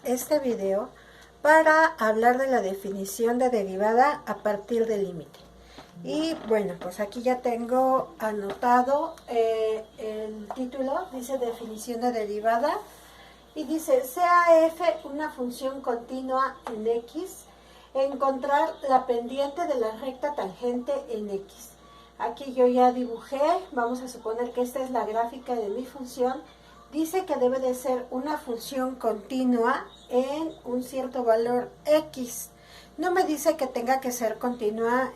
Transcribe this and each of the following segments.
este video para hablar de la definición de derivada a partir del límite. Y bueno, pues aquí ya tengo anotado el título, dice definición de derivada, y dice, sea f una función continua en x, encontrar la pendiente de la recta tangente en x. Aquí yo ya dibujé, vamos a suponer que esta es la gráfica de mi función. Dice que debe de ser una función continua en un cierto valor x. No me dice que tenga que ser continua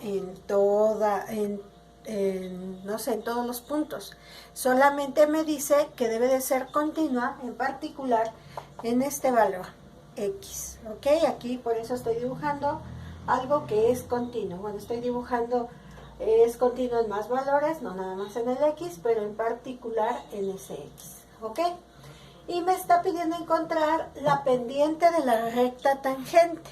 no sé, en todos los puntos. Solamente me dice que debe de ser continua, en particular, en este valor x. ¿Ok? Aquí por eso estoy dibujando algo que es continuo. Bueno, estoy dibujando, es continuo en más valores, no nada más en el x, pero en particular en ese x. ¿Ok? Y me está pidiendo encontrar la pendiente de la recta tangente.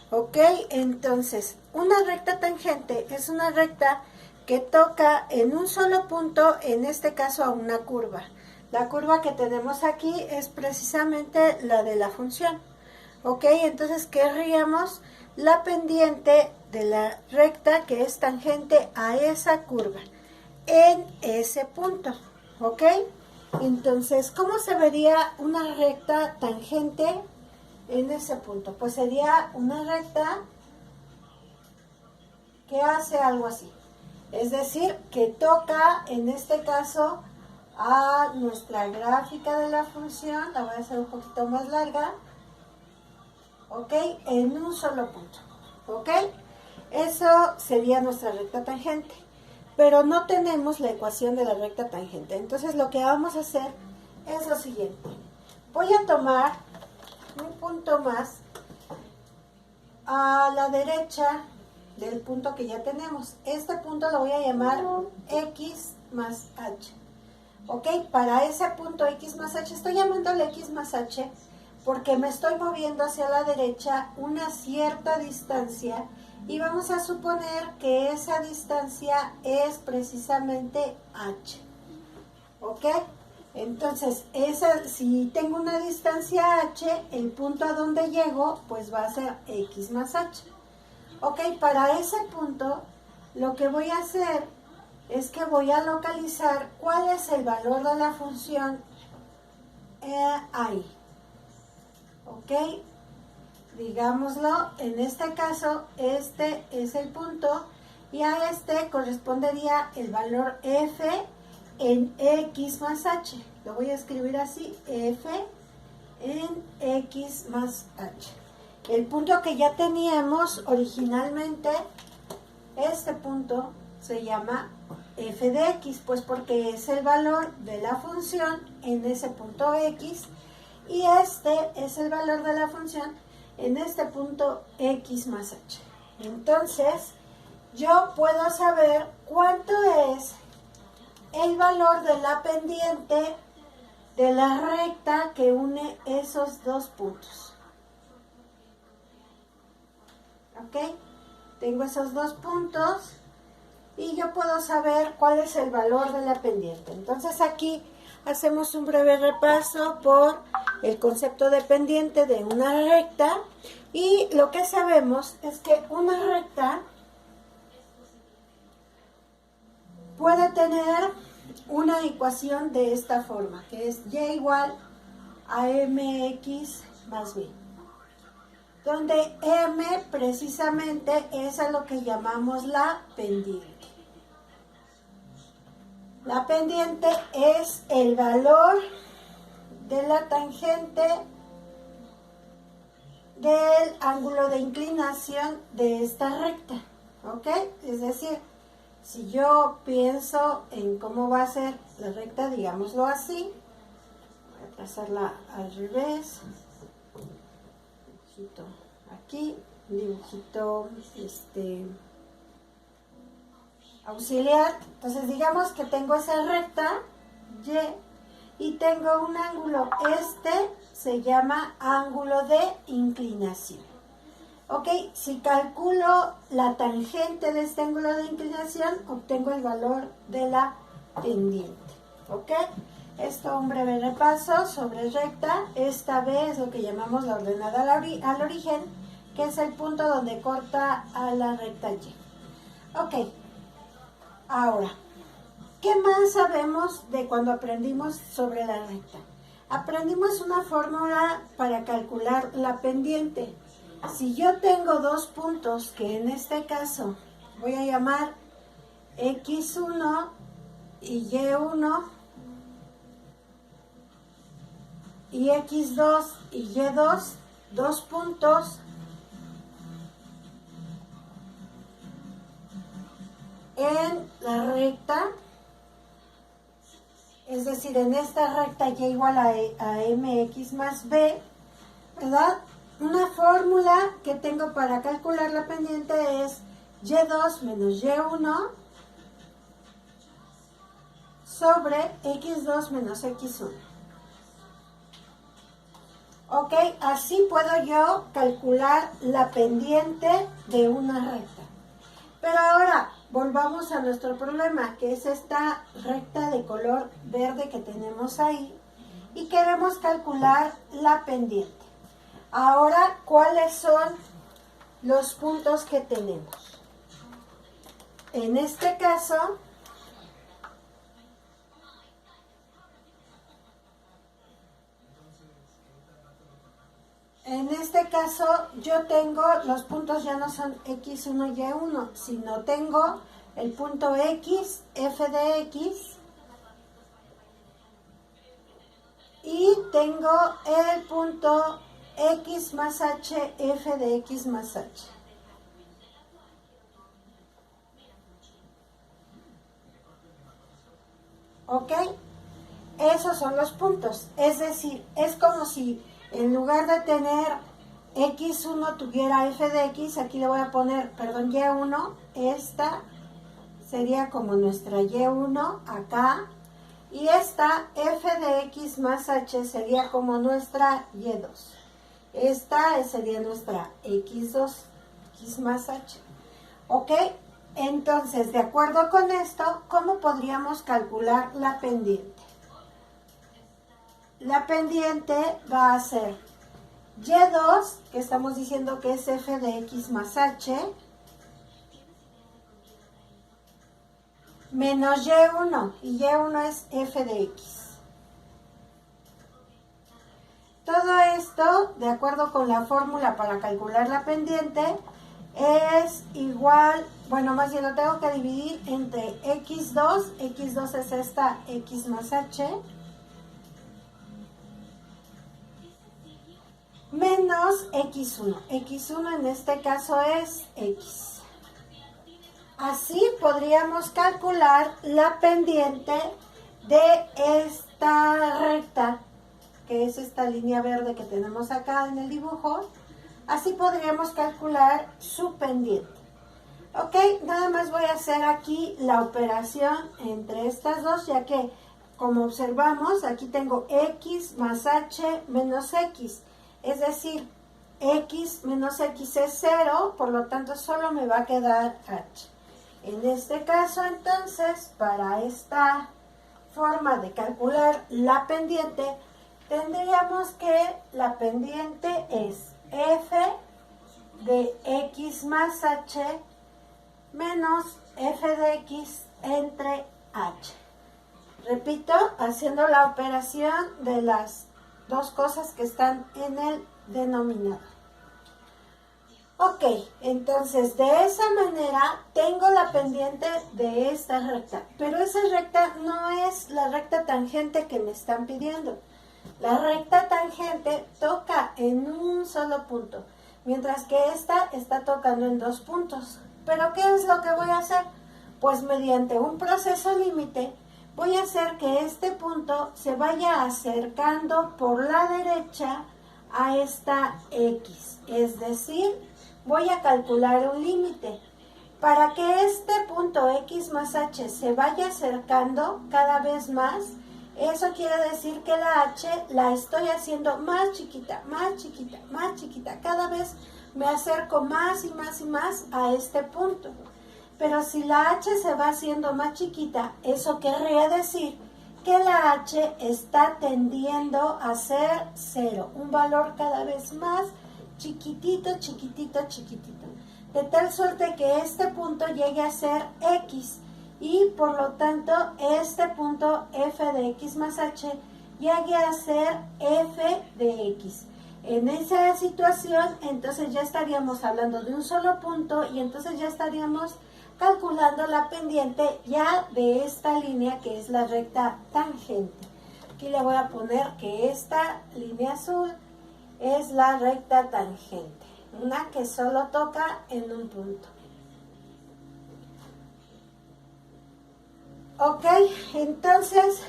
¿Ok? Entonces, una recta tangente es una recta que toca en un solo punto, en este caso a una curva. La curva que tenemos aquí es precisamente la de la función. ¿Ok? Entonces, querríamos la pendiente de la recta que es tangente a esa curva en ese punto. ¿Ok? Entonces, ¿cómo se vería una recta tangente en ese punto? Pues sería una recta que hace algo así. Es decir, que toca, en este caso, a nuestra gráfica de la función. La voy a hacer un poquito más larga. ¿Ok? En un solo punto. ¿Ok? Eso sería nuestra recta tangente. Pero no tenemos la ecuación de la recta tangente. Entonces lo que vamos a hacer es lo siguiente. Voy a tomar un punto más a la derecha del punto que ya tenemos. Este punto lo voy a llamar x más h. ¿Ok? Para ese punto x más h, estoy llamándole x más h porque me estoy moviendo hacia la derecha una cierta distancia y vamos a suponer que esa distancia es precisamente h. ¿Ok? Entonces, si tengo una distancia h, el punto a donde llego, pues va a ser x más h. ¿Ok? Para ese punto, lo que voy a hacer es que voy a localizar cuál es el valor de la función ahí. ¿Ok? Digámoslo, en este caso, este es el punto y a este correspondería el valor f en x más h. Lo voy a escribir así, f en x más h. El punto que ya teníamos originalmente, este punto se llama f de x, pues porque es el valor de la función en ese punto x y este es el valor de la función en este punto x más h. Entonces, yo puedo saber cuánto es el valor de la pendiente de la recta que une esos dos puntos. ¿Ok? Tengo esos dos puntos y yo puedo saber cuál es el valor de la pendiente. Entonces aquí hacemos un breve repaso por el concepto de pendiente de una recta y lo que sabemos es que una recta puede tener una ecuación de esta forma, que es y igual a mx más b, donde m precisamente es a lo que llamamos la pendiente. La pendiente es el valor de la tangente del ángulo de inclinación de esta recta. ¿Ok? Es decir, si yo pienso en cómo va a ser la recta, digámoslo así, voy a trazarla al revés, un dibujito aquí, un dibujito auxiliar. Entonces digamos que tengo esa recta y tengo un ángulo, este se llama ángulo de inclinación. Ok, si calculo la tangente de este ángulo de inclinación, obtengo el valor de la pendiente. Ok, Esto un breve repaso sobre recta. Esta B es lo que llamamos la ordenada al origen, que es el punto donde corta a la recta Y. Ok, ahora, ¿qué más sabemos de cuando aprendimos sobre la recta? Aprendimos una fórmula para calcular la pendiente. Si yo tengo dos puntos, que en este caso voy a llamar X1 y Y1, y X2 y Y2, dos puntos en la recta, es decir, en esta recta Y igual a MX más B, ¿verdad? Una fórmula que tengo para calcular la pendiente es Y2 menos Y1 sobre X2 menos X1. Ok, así puedo yo calcular la pendiente de una recta. Pero ahora volvamos a nuestro problema, que es esta recta de color verde que tenemos ahí, y queremos calcular la pendiente. Ahora, ¿cuáles son los puntos que tenemos? En este caso, yo tengo, los puntos ya no son X1 y Y1, sino tengo el punto X, F de X, y tengo el punto X más H, F de X más H. ¿Ok? Esos son los puntos. Es decir, es como si en lugar de tener X1 tuviera F de X, aquí le voy a poner, perdón, Y1, esta sería como nuestra Y1 acá, y esta F de X más H sería como nuestra Y2. Esta sería nuestra X2, X más H. ¿Ok? Entonces, de acuerdo con esto, ¿cómo podríamos calcular la pendiente? La pendiente va a ser Y2, que estamos diciendo que es F de X más H, menos Y1, y Y1 es F de X. Todo esto, de acuerdo con la fórmula para calcular la pendiente, es igual, bueno, más bien lo tengo que dividir entre X2, X2 es esta X más H, menos X1. X1 en este caso es X. Así podríamos calcular la pendiente de esta recta, que es esta línea verde que tenemos acá en el dibujo. Así podríamos calcular su pendiente. Ok, nada más voy a hacer aquí la operación entre estas dos, ya que, como observamos, aquí tengo X más H menos X. Es decir, X menos X es 0, por lo tanto solo me va a quedar H. En este caso, entonces, para esta forma de calcular la pendiente, tendríamos que la pendiente es F de X más H menos F de X entre H. Repito, haciendo la operación de las dos cosas que están en el denominador. Ok, entonces de esa manera tengo la pendiente de esta recta, pero esa recta no es la recta tangente que me están pidiendo. La recta tangente toca en un solo punto, mientras que esta está tocando en dos puntos. ¿Pero qué es lo que voy a hacer? Pues mediante un proceso límite voy a hacer que este punto se vaya acercando por la derecha a esta X. Es decir, voy a calcular un límite. Para que este punto X más H se vaya acercando cada vez más, eso quiere decir que la H la estoy haciendo más chiquita, más chiquita, más chiquita. Cada vez me acerco más y más y más a este punto. Pero si la H se va haciendo más chiquita, eso querría decir que la h está tendiendo a ser 0, un valor cada vez más chiquitito, chiquitito, chiquitito, de tal suerte que este punto llegue a ser x y por lo tanto este punto f de x más h llegue a ser f de x. En esa situación, entonces ya estaríamos hablando de un solo punto y entonces ya estaríamos calculando la pendiente ya de esta línea que es la recta tangente. Aquí le voy a poner que esta línea azul es la recta tangente, una que solo toca en un punto. Ok, entonces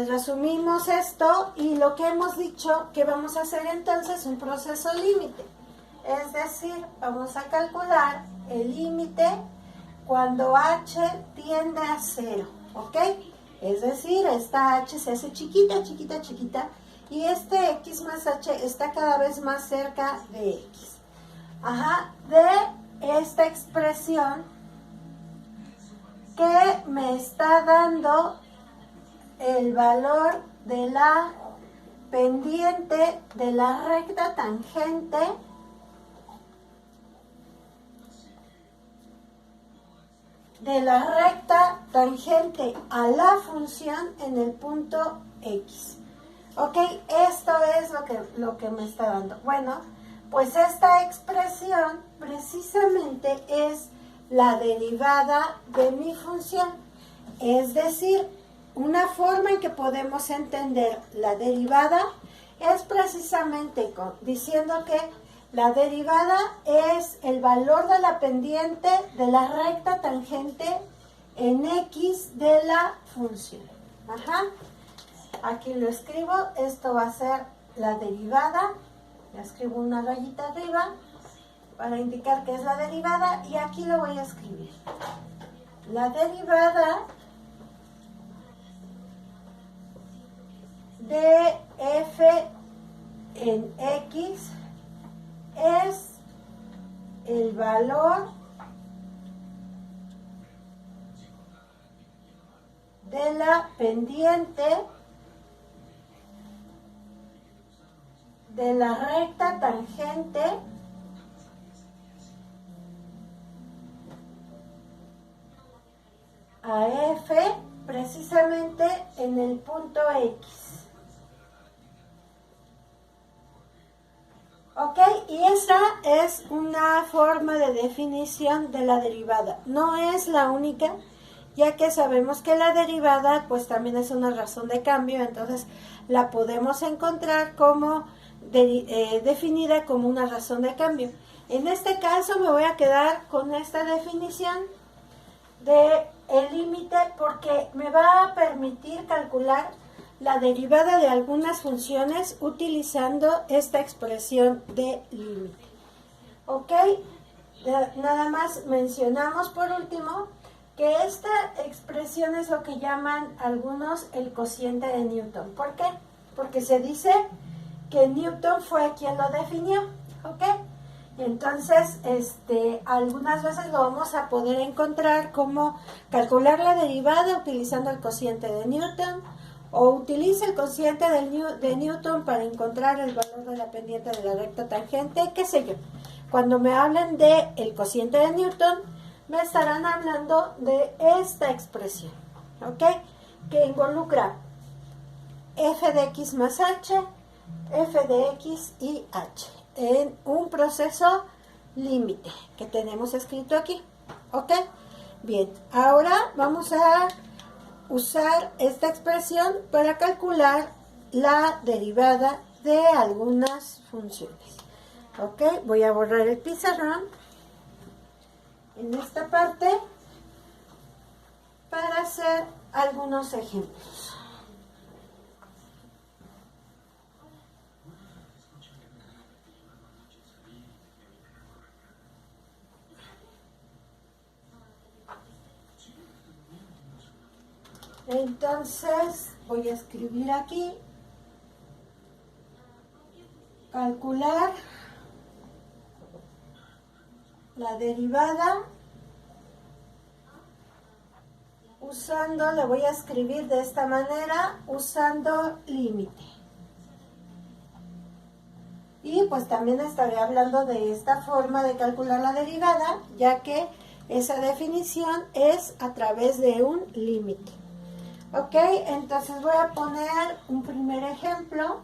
resumimos esto y lo que hemos dicho que vamos a hacer entonces un proceso límite. Es decir, vamos a calcular el límite cuando h tiende a 0, ¿ok? Es decir, esta h se hace chiquita, chiquita, chiquita y este x más h está cada vez más cerca de x. De esta expresión que me está dando el valor de la pendiente de la recta tangente a la función en el punto x. Ok, esto es lo que me está dando. Bueno, pues esta expresión precisamente es la derivada de mi función. Es decir, una forma en que podemos entender la derivada es precisamente diciendo que la derivada es el valor de la pendiente de la recta tangente en x de la función. Aquí lo escribo, esto va a ser la derivada, le escribo una rayita arriba para indicar que es la derivada y aquí lo voy a escribir. La derivada de f en x es el valor de la pendiente de la recta tangente a f precisamente en el punto x. Ok, y esa es una forma de definición de la derivada. No es la única, ya que sabemos que la derivada pues también es una razón de cambio, entonces la podemos encontrar como definida como una razón de cambio. En este caso me voy a quedar con esta definición de el límite porque me va a permitir calcular la derivada de algunas funciones utilizando esta expresión de límite. Ok, nada más mencionamos por último que esta expresión es lo que llaman algunos el cociente de Newton. ¿Por qué? Porque se dice que Newton fue quien lo definió. Ok, entonces algunas veces lo vamos a poder encontrar como calcular la derivada utilizando el cociente de Newton, o utiliza el cociente de Newton para encontrar el valor de la pendiente de la recta tangente, qué sé yo. Cuando me hablen de el cociente de Newton, me estarán hablando de esta expresión, ¿ok? Que involucra f de x más h, f de x y h, en un proceso límite que tenemos escrito aquí, ¿ok? Bien, ahora vamos a usar esta expresión para calcular la derivada de algunas funciones. Ok, voy a borrar el pizarrón en esta parte para hacer algunos ejemplos. Entonces voy a escribir aquí, calcular la derivada le voy a escribir de esta manera, usando límite. Y pues también estaré hablando de esta forma de calcular la derivada, ya que esa definición es a través de un límite. Ok, entonces voy a poner un primer ejemplo,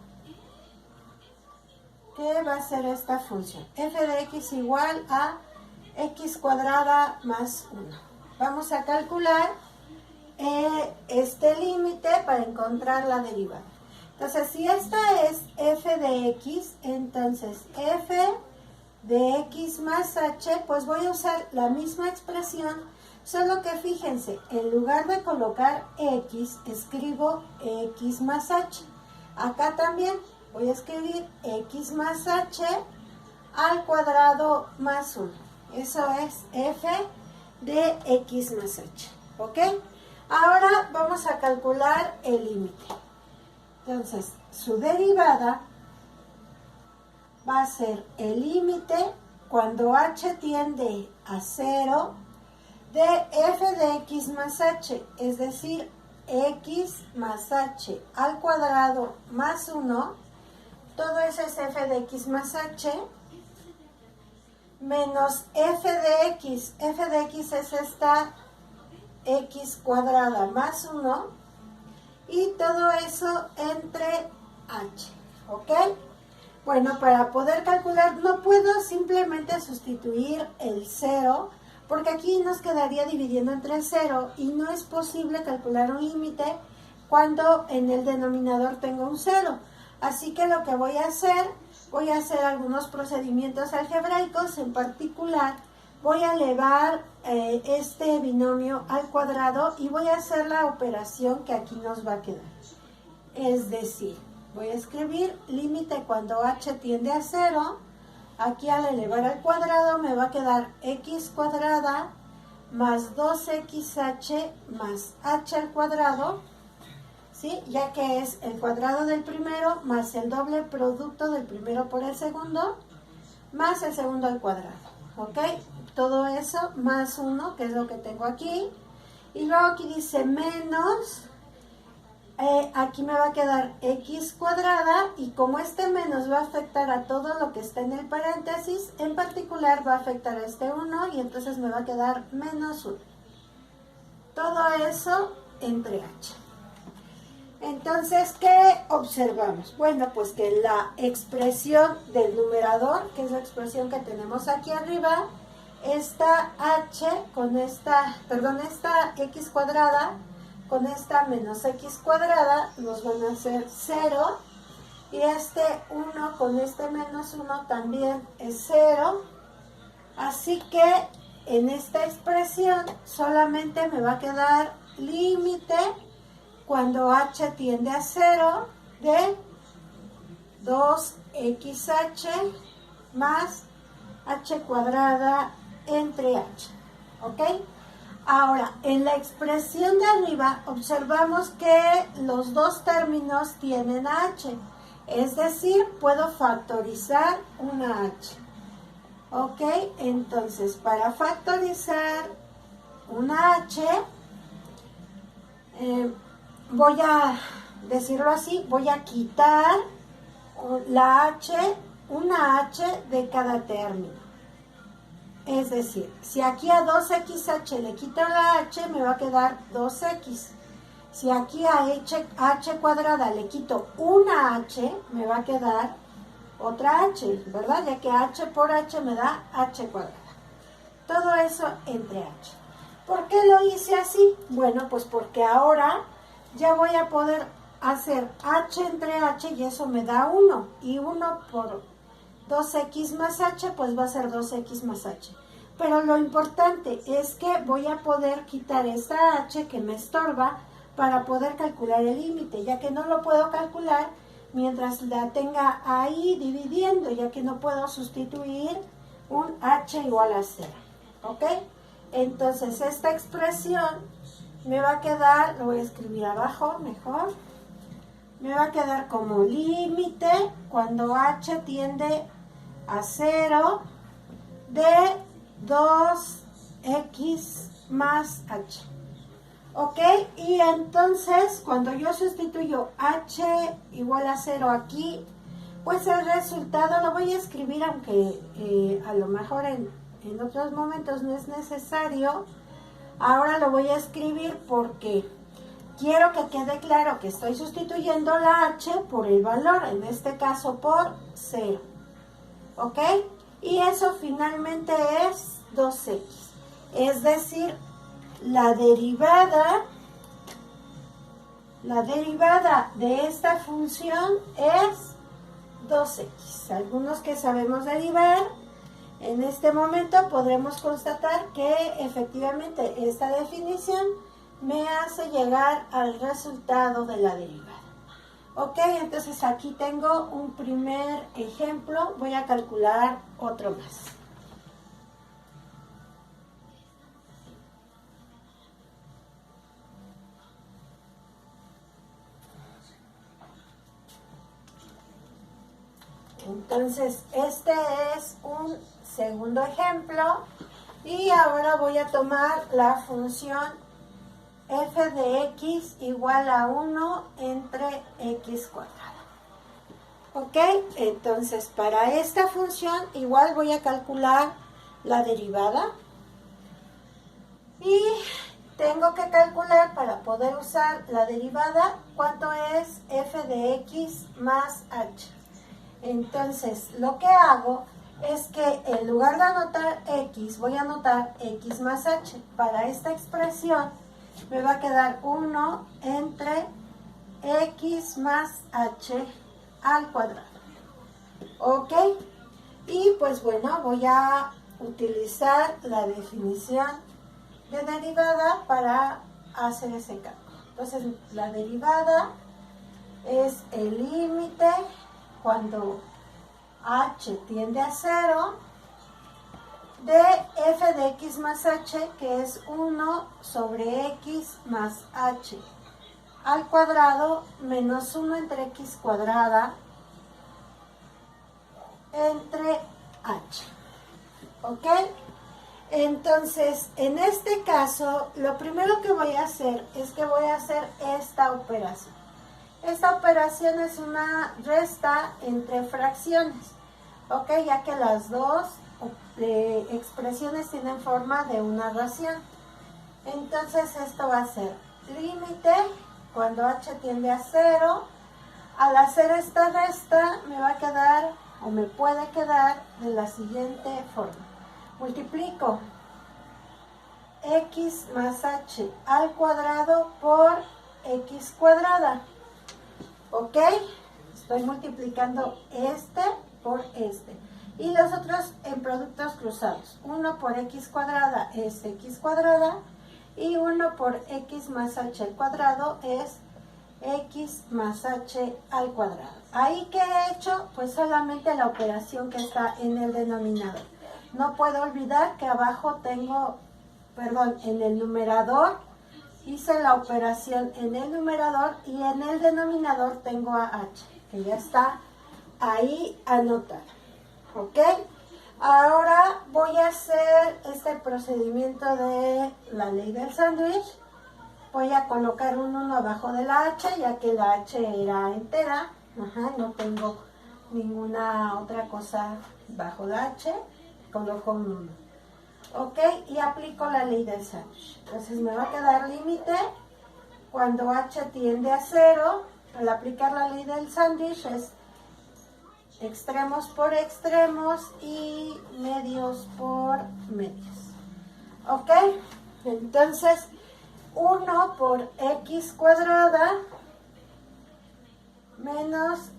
que va a ser esta función. F de x igual a x cuadrada más 1. Vamos a calcular este límite para encontrar la derivada. Entonces, si esta es f de x, entonces f de x más h, pues voy a usar la misma expresión, solo que fíjense, en lugar de colocar x, escribo x más h. Acá también voy a escribir x más h al cuadrado más 1. Eso es f de x más h. ¿Ok? Ahora vamos a calcular el límite. Entonces, su derivada va a ser el límite cuando h tiende a 0 de f de x más h, es decir, x más h al cuadrado más 1, todo eso es f de x más h, menos f de x es esta x cuadrada más 1, y todo eso entre h, ¿ok? Bueno, para poder calcular no puedo simplemente sustituir el 0, porque aquí nos quedaría dividiendo entre 0 y no es posible calcular un límite cuando en el denominador tengo un 0. Así que lo que voy a hacer algunos procedimientos algebraicos, en particular voy a elevar este binomio al cuadrado y voy a hacer la operación que aquí nos va a quedar. Es decir, voy a escribir límite cuando h tiende a 0. Aquí al elevar al cuadrado me va a quedar x cuadrada más 2xh más h al cuadrado, ¿sí? Ya que es el cuadrado del primero más el doble producto del primero por el segundo, más el segundo al cuadrado, ¿ok? Todo eso más 1, que es lo que tengo aquí. Y luego aquí dice menos, aquí me va a quedar x cuadrada, y como este menos va a afectar a todo lo que está en el paréntesis, en particular va a afectar a este 1, y entonces me va a quedar menos 1. Todo eso entre h. Entonces, ¿qué observamos? Bueno, pues que la expresión del numerador, que es la expresión que tenemos aquí arriba, esta h con esta x cuadrada con esta menos x cuadrada nos van a hacer 0, y este 1 con este menos 1 también es 0, así que en esta expresión solamente me va a quedar límite cuando h tiende a 0 de 2xh más h cuadrada entre h, ¿ok? Ahora, en la expresión de arriba observamos que los dos términos tienen h, es decir, puedo factorizar una h, ¿ok? Entonces, para factorizar una h, voy a decirlo así, voy a quitar una h de cada término. Es decir, si aquí a 2xh le quito la h, me va a quedar 2x. Si aquí a h cuadrada le quito una h, me va a quedar otra h, ¿verdad? Ya que h por h me da h cuadrada. Todo eso entre h. ¿Por qué lo hice así? Bueno, pues porque ahora ya voy a poder hacer h entre h y eso me da 1. Y 1 por 2x más h, pues va a ser 2x más h. Pero lo importante es que voy a poder quitar esta h que me estorba para poder calcular el límite, ya que no lo puedo calcular mientras la tenga ahí dividiendo, ya que no puedo sustituir un h igual a 0, ¿ok? Entonces esta expresión me va a quedar, lo voy a escribir abajo mejor, me va a quedar como límite cuando h tiende a 0 de 2x más h. Ok, y entonces cuando yo sustituyo h igual a 0 aquí, pues el resultado lo voy a escribir, aunque a lo mejor en otros momentos no es necesario. Ahora lo voy a escribir porque quiero que quede claro que estoy sustituyendo la h por el valor, en este caso por 0. ¿Ok? Y eso finalmente es 2x. Es decir, la derivada de esta función es 2x. Algunos que sabemos derivar, en este momento podremos constatar que efectivamente esta definición me hace llegar al resultado de la derivada. Ok, entonces aquí tengo un primer ejemplo. Voy a calcular otro más. Entonces, este es un segundo ejemplo y ahora voy a tomar la función f de x igual a 1 entre x cuadrado. Ok, entonces para esta función igual voy a calcular la derivada y tengo que calcular, para poder usar la derivada, cuánto es f de x más h. Entonces, lo que hago es que en lugar de anotar x, voy a anotar x más h. Para esta expresión me va a quedar 1 entre x más h al cuadrado. ¿Ok? Y pues bueno, voy a utilizar la definición de derivada para hacer ese cálculo. Entonces, la derivada es el límite cuando h tiende a 0 de f de x más h, que es 1 sobre x más h al cuadrado menos 1 entre x cuadrada entre h. ¿Ok? Entonces, en este caso, lo primero que voy a hacer es que voy a hacer esta operación. Esta operación es una resta entre fracciones, ¿ok? Ya que las dos expresiones tienen forma de una ración. Entonces, esto va a ser límite cuando h tiende a 0. Al hacer esta resta, me va a quedar, o me puede quedar, de la siguiente forma. Multiplico x más h al cuadrado por x cuadrada. ¿Ok? Estoy multiplicando este por este. Y los otros en productos cruzados. 1 por x cuadrada es x cuadrada. Y 1 por x más h al cuadrado es x más h al cuadrado. ¿Ahí qué he hecho? Pues solamente la operación que está en el denominador. No puedo olvidar que abajo tengo, en el numerador hice la operación en el numerador y en el denominador tengo a h, que ya está ahí anotada. ¿Ok? Ahora voy a hacer este procedimiento de la ley del sándwich. Voy a colocar un 1 abajo de la h, ya que la h era entera. No tengo ninguna otra cosa bajo la h. Coloco un 1. ¿Ok? Y aplico la ley del sándwich. Entonces me va a quedar límite cuando h tiende a 0. Al aplicar la ley del sándwich es extremos por extremos y medios por medios. ¿Ok? Entonces, 1 por x cuadrada menos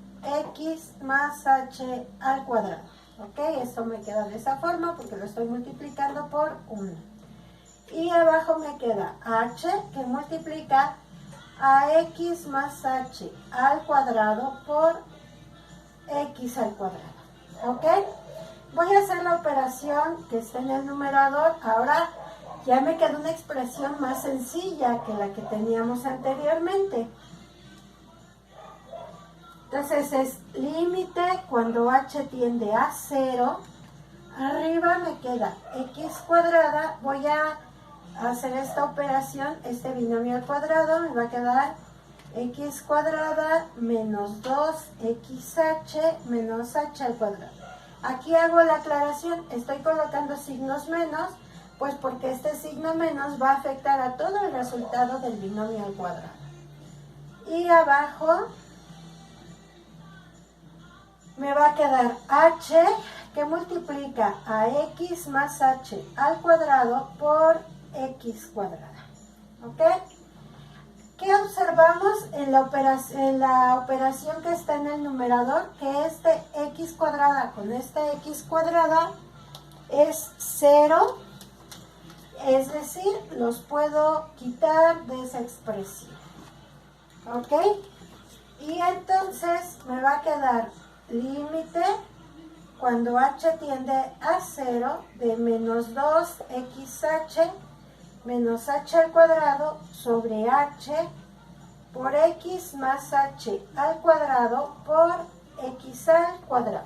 x más h al cuadrado. ¿Ok? Esto me queda de esa forma porque lo estoy multiplicando por 1. Y abajo me queda h, que multiplica a x más h al cuadrado por x al cuadrado. ¿Ok? Voy a hacer la operación que está en el numerador. Ahora ya me queda una expresión más sencilla que la que teníamos anteriormente. Entonces es límite cuando h tiende a 0. Arriba me queda x cuadrada. Voy a hacer esta operación, este binomio al cuadrado, me va a quedar x cuadrada menos 2xh menos h al cuadrado. Aquí hago la aclaración, estoy colocando signos menos, pues porque este signo menos va a afectar a todo el resultado del binomio al cuadrado. Y abajo me va a quedar h que multiplica a x más h al cuadrado por x cuadrada. ¿Ok? ¿Qué observamos en la operación que está en el numerador? Que este x cuadrada con esta x cuadrada es 0, es decir, los puedo quitar de esa expresión. ¿Ok? Y entonces me va a quedar límite cuando h tiende a 0 de menos 2xh menos h al cuadrado sobre h por x más h al cuadrado por x al cuadrado.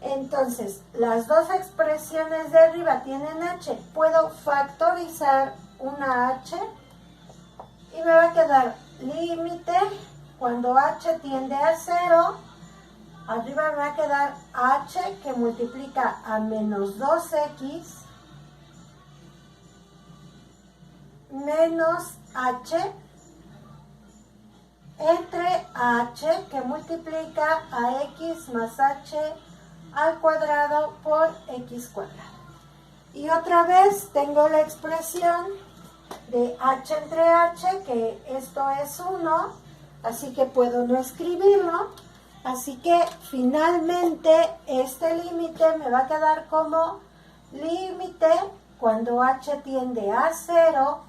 Entonces, las dos expresiones de arriba tienen h. Puedo factorizar una h y me va a quedar límite cuando h tiende a 0. Arriba me va a quedar h que multiplica a menos 2x menos h entre h que multiplica a x más h al cuadrado por x cuadrado. Y otra vez tengo la expresión de h entre h, que esto es 1, así que puedo no escribirlo. Así que finalmente este límite me va a quedar como límite cuando h tiende a 0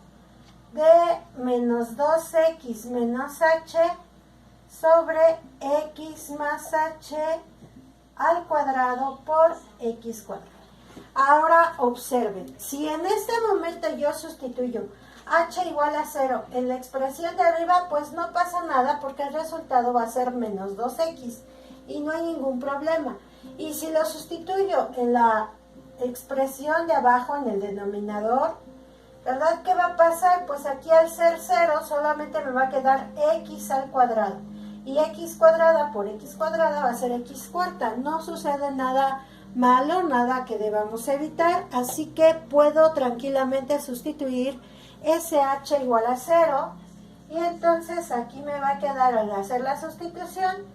de menos 2x menos h sobre x más h al cuadrado por x cuadrado. Ahora observen, si en este momento yo sustituyo h igual a 0 en la expresión de arriba, pues no pasa nada porque el resultado va a ser menos 2x y no hay ningún problema. Y si lo sustituyo en la expresión de abajo, en el denominador, ¿verdad? ¿Qué va a pasar? Pues aquí al ser 0 solamente me va a quedar x al cuadrado. Y x cuadrada por x cuadrada va a ser x cuarta. No sucede nada malo, nada que debamos evitar. Así que puedo tranquilamente sustituir ese h igual a 0. Y entonces aquí me va a quedar, al hacer la sustitución,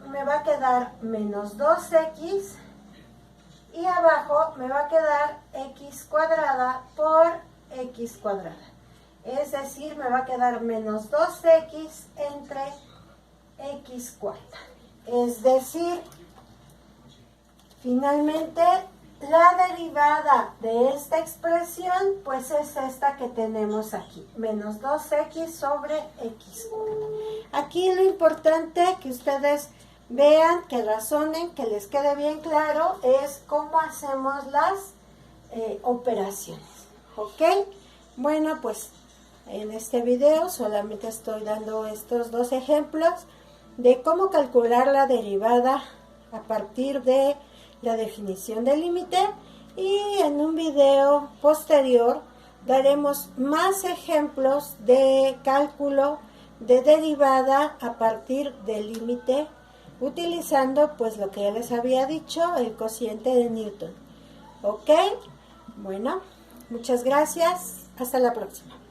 me va a quedar menos 2x. Y abajo me va a quedar x cuadrada por x cuadrada. Es decir, me va a quedar menos 2x entre x cuarta. Es decir, finalmente la derivada de esta expresión pues es esta que tenemos aquí, menos 2x sobre x cuadrada. Aquí lo importante que ustedes vean, que razonen, que les quede bien claro es cómo hacemos las operaciones. ¿Ok? Bueno, pues en este video solamente estoy dando estos dos ejemplos de cómo calcular la derivada a partir de la definición del límite, y en un video posterior daremos más ejemplos de cálculo de derivada a partir del límite utilizando pues lo que ya les había dicho, el cociente de Newton. ¿Ok? Bueno, muchas gracias. Hasta la próxima.